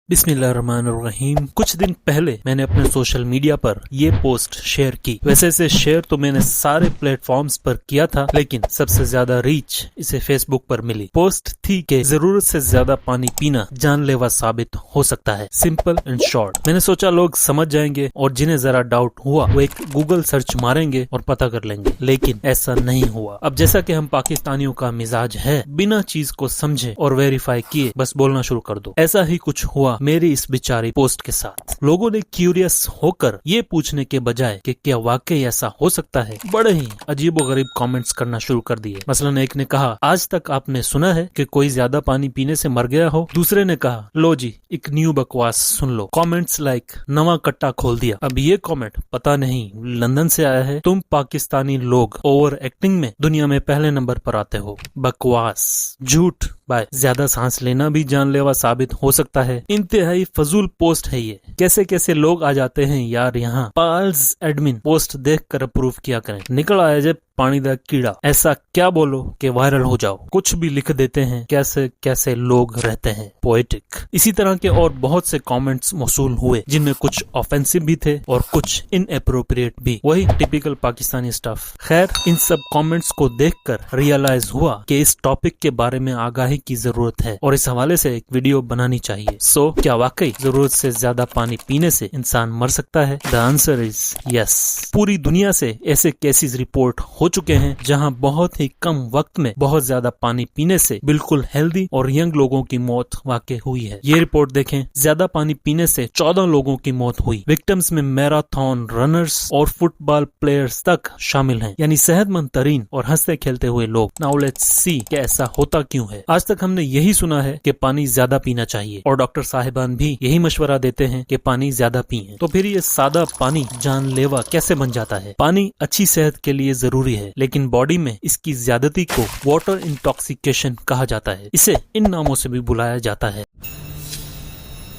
बिस्मिल्लाहिर्रहमानिर्रहीम। कुछ दिन पहले मैंने अपने सोशल मीडिया पर ये पोस्ट शेयर की। वैसे इसे शेयर तो मैंने सारे प्लेटफॉर्म्स पर किया था, लेकिन सबसे ज्यादा रीच इसे फेसबुक पर मिली। पोस्ट थी कि जरूरत से ज्यादा पानी पीना जानलेवा साबित हो सकता है, सिंपल एंड शॉर्ट। मैंने सोचा लोग समझ जाएंगे और जिन्हें जरा डाउट हुआ वो एक गूगल सर्च मारेंगे और पता कर लेंगे, लेकिन ऐसा नहीं हुआ। अब जैसा कि हम पाकिस्तानियों का मिजाज है, बिना चीज को समझे और वेरीफाई किए बस बोलना शुरू कर दो। ऐसा ही कुछ हुआ मेरी इस बेचारी पोस्ट के साथ। लोगों ने क्यूरियस होकर ये पूछने के बजाय कि क्या वाकई ऐसा हो सकता है, बड़े ही अजीबोगरीब कमेंट्स करना शुरू कर दिए। मसलन एक ने कहा, आज तक आपने सुना है कि कोई ज्यादा पानी पीने से मर गया हो? दूसरे ने कहा, लो जी एक न्यू बकवास सुन लो। कमेंट्स लाइक नवा कट्टा खोल दिया। अब ये कमेंट पता नहीं लंदन से आया है। तुम पाकिस्तानी लोग ओवर एक्टिंग में दुनिया में पहले नंबर पर आते हो। बकवास, झूठ बाय। ज्यादा सांस लेना भी जानलेवा साबित हो सकता है। इंतहाई फजूल पोस्ट है ये। कैसे कैसे लोग आ जाते हैं यार यहाँ। पाल्स एडमिन पोस्ट देखकर अप्रूव किया करें। निकल आया जब पानी दा कीड़ा। ऐसा क्या बोलो कि वायरल हो जाओ। कुछ भी लिख देते हैं। कैसे कैसे लोग रहते हैं, पोएटिक। इसी तरह के और बहुत से कमेंट्स मौसूल हुए, जिनमें कुछ ऑफेंसिव भी थे और कुछ इनएप्रोप्रिएट भी। वही टिपिकल पाकिस्तानी स्टफ। खैर, इन सब कमेंट्स को देखकर रियलाइज हुआ कि इस टॉपिक के बारे में आगाही की जरूरत है और इस हवाले से एक वीडियो बनानी चाहिए। सो क्या वाकई जरूरत से ज्यादा पानी पीने से इंसान मर सकता है? The answer is yes. पूरी दुनिया से ऐसे केसेस रिपोर्ट हो चुके हैं जहां बहुत ही कम वक्त में बहुत ज्यादा पानी पीने से बिल्कुल हेल्दी और यंग लोगों की मौत वाकई हुई है। ये रिपोर्ट देखें, ज्यादा पानी पीने से 14 लोगों की मौत हुई। विक्टिम्स में मैराथन रनर्स और फुटबॉल प्लेयर्स तक शामिल हैं, यानी सेहतमंद तरीन और हंसते खेलते हुए लोग। नाउ लेट्स सी कि ऐसा होता क्यों है। आज तक हमने यही सुना है कि पानी ज्यादा पीना चाहिए और डॉक्टर साहिबान भी यही मशवरा देते हैं कि पानी ज्यादा पिएं। तो फिर ये सादा पानी जानलेवा कैसे बन जाता है? पानी अच्छी सेहत के लिए जरूरी है, लेकिन बॉडी में इसकी ज्यादती को वाटर इंटॉक्सिकेशन कहा जाता है। इसे इन नामों से भी बुलाया जाता है।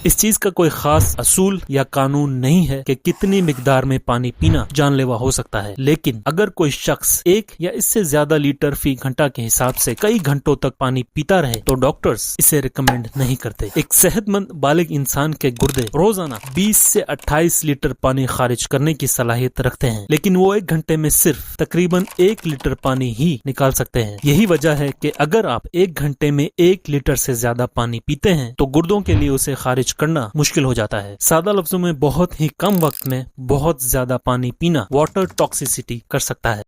इस चीज का कोई खास असूल या कानून नहीं है कि कितनी मिकदार में पानी पीना जानलेवा हो सकता है, लेकिन अगर कोई शख्स 1 या इससे ज्यादा लीटर फी घंटा के हिसाब से कई घंटों तक पानी पीता रहे तो डॉक्टर्स इसे रिकमेंड नहीं करते। एक सेहतमंद बालिग इंसान के गुर्दे रोजाना 20 से 28 लीटर पानी खारिज करने की सलाहियत रखते हैं, लेकिन वो 1 घंटे में सिर्फ तकरीबन 1 लीटर पानी ही निकाल सकते हैं। यही वजह है कि अगर आप 1 घंटे में 1 लीटर से ज्यादा पानी पीते हैं तो गुर्दों के लिए उसे खारिज करना मुश्किल हो जाता है। सादा लफ्जों में बहुत ही कम वक्त में बहुत ज्यादा पानी पीना वाटर टॉक्सिसिटी कर सकता है।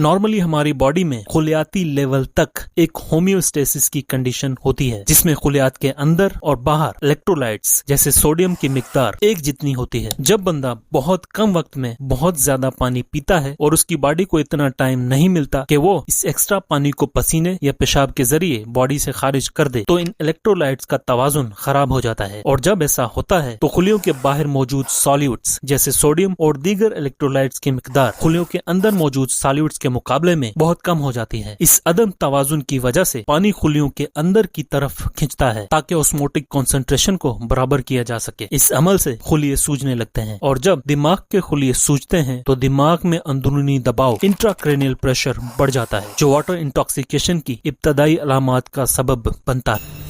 नॉर्मली हमारी बॉडी में खुलियाती लेवल तक एक होम्योस्टेसिस की कंडीशन होती है, जिसमें खुलियात के अंदर और बाहर इलेक्ट्रोलाइट्स जैसे सोडियम की मिकदार एक जितनी होती है। जब बंदा बहुत कम वक्त में बहुत ज्यादा पानी पीता है और उसकी बॉडी को इतना टाइम नहीं मिलता कि वो इस एक्स्ट्रा पानी को पसीने या पेशाब के जरिए बॉडी से खारिज कर दे, तो इन इलेक्ट्रोलाइट्स का तवाजुन खराब हो जाता है। और जब ऐसा होता है तो खुलियों के बाहर मौजूद सॉल्यूट्स जैसे सोडियम और दीगर इलेक्ट्रोलाइट्स की मिकदार खुलियों के अंदर मौजूद सॉल्यूट्स के मुकाबले में बहुत कम हो जाती है। इस अदम तवाजुन की वजह से पानी खुलियों के अंदर की तरफ खींचता है ताकि ऑस्मोटिक कंसंट्रेशन को बराबर किया जा सके। इस अमल से खुलिये सूजने लगते हैं और जब दिमाग के खुलिये सूजते हैं तो दिमाग में अंदरूनी दबाव इंट्राक्रेनियल प्रेशर बढ़ जाता है, जो वाटर इंटॉक्सिकेशन की इब्तदाई अलामात का सबब बनता है।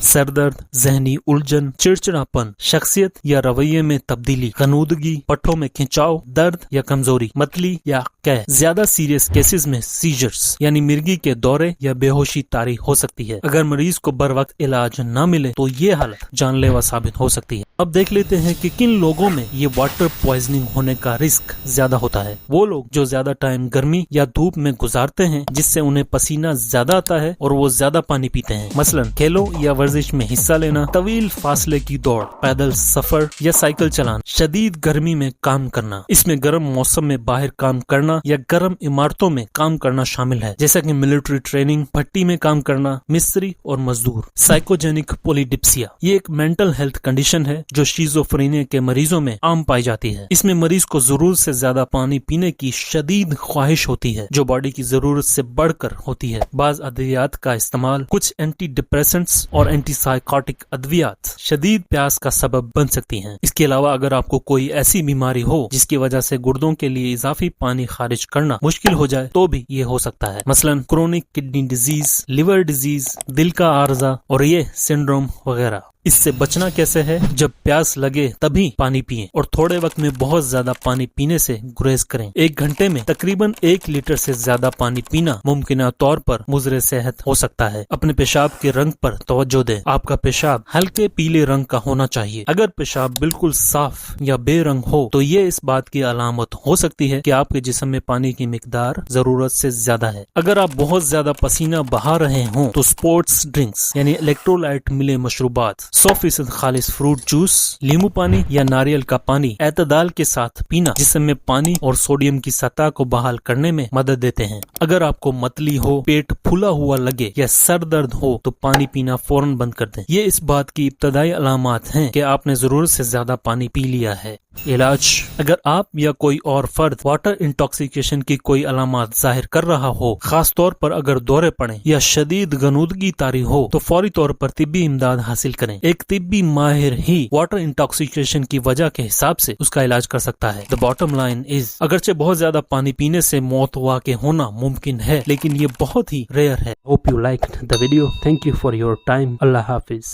सरदर्द, जहनी उलझन, चिड़चिड़ापन, शख्सियत या रवैये में तब्दीली, गनूदगी, पट्टों में खिंचाव, दर्द या कमजोरी, मतली या कैं। ज्यादा सीरियस केसेस में सीजर्स यानी मिर्गी के दौरे या बेहोशी तारी हो सकती है। अगर मरीज को बर वक्त इलाज न मिले तो ये हालत जानलेवा साबित हो सकती है। अब देख लेते हैं कि किन लोगों में ये वाटर पॉइजनिंग होने का रिस्क ज्यादा होता है। वो लोग जो ज्यादा टाइम गर्मी या धूप में गुजारते हैं, जिससे उन्हें पसीना ज्यादा आता है और वो ज्यादा पानी पीते हैं। मसलन खेलों या वर्जिश में हिस्सा लेना, तवील फासले की दौड़, पैदल सफर या साइकिल चलाना, शदीद गर्मी में काम करना, इसमें गर्म मौसम में बाहर काम करना या गर्म इमारतों में काम करना शामिल है, जैसा कि मिलिट्री ट्रेनिंग, भट्टी में काम करना, मिस्त्री और मजदूर। साइकोजेनिक पॉलीडिप्सिया ये एक मेंटल हेल्थ कंडीशन है जो शिज़ोफ्रेनिया के मरीजों में आम पाई जाती है। इसमें मरीज को जरूरत से ज्यादा पानी पीने की शदीद ख्वाहिश होती है जो बॉडी की जरूरत से बढ़कर होती है। बाज अद्वियात का इस्तेमाल, कुछ एंटी डिप्रेसेंट्स और एंटी साइकोटिक अद्वियात शदीद प्यास का सबब बन सकती हैं। इसके अलावा अगर आपको कोई ऐसी बीमारी हो जिसकी वजह से गुर्दों के लिए इजाफी पानी खारिज करना मुश्किल हो जाए तो भी ये हो सकता है, मसलन chronic kidney disease, liver disease, दिल का आर्जा और ये सिंड्रोम वगैरह। इससे बचना कैसे है? जब प्यास लगे तभी पानी पिएं और थोड़े वक्त में बहुत ज्यादा पानी पीने से गुरेज करें। 1 घंटे में तकरीबन 1 लीटर से ज्यादा पानी पीना मुमकिन तौर पर मुज़र सेहत हो सकता है। अपने पेशाब के रंग पर तवज्जो दें। आपका पेशाब हल्के पीले रंग का होना चाहिए। अगर पेशाब बिल्कुल साफ या बेरंग हो तो ये इस बात की अलामत हो सकती है कि आपके जिस्म में पानी की मिकदार जरूरत से ज्यादा है। अगर आप बहुत ज्यादा पसीना बहा रहे हों तो स्पोर्ट्स ड्रिंक्स यानी इलेक्ट्रोलाइट मिले मशरूबात, 100% खालिस फ्रूट जूस, नींबू पानी या नारियल का पानी एतदाल के साथ पीना जिसम में पानी और सोडियम की सतह को बहाल करने में मदद देते हैं। अगर आपको मतली हो, पेट फूला हुआ लगे या सर दर्द हो तो पानी पीना फौरन बंद कर दें। ये इस बात की इब्तदाई अलामात हैं कि आपने जरूरत से ज्यादा पानी पी लिया है। इलाज: अगर आप या कोई और फर्द वाटर इंटॉक्सिकेशन की कोई अलामात जाहिर कर रहा हो, खास तौर पर अगर दौरे पड़े या शदीद गनूदगी तारी हो तो फौरी तौर पर तिब्बी इमदाद हासिल करें। एक तिब्बी माहिर ही वाटर इंटॉक्सिकेशन की वजह के हिसाब से उसका इलाज कर सकता है। द बॉटम लाइन इज, अगरचे बहुत ज्यादा पानी पीने से मौत वाक़े होना मुमकिन है लेकिन ये बहुत ही रेयर है। Hope you liked the video. Thank you for your time. Allah Hafiz.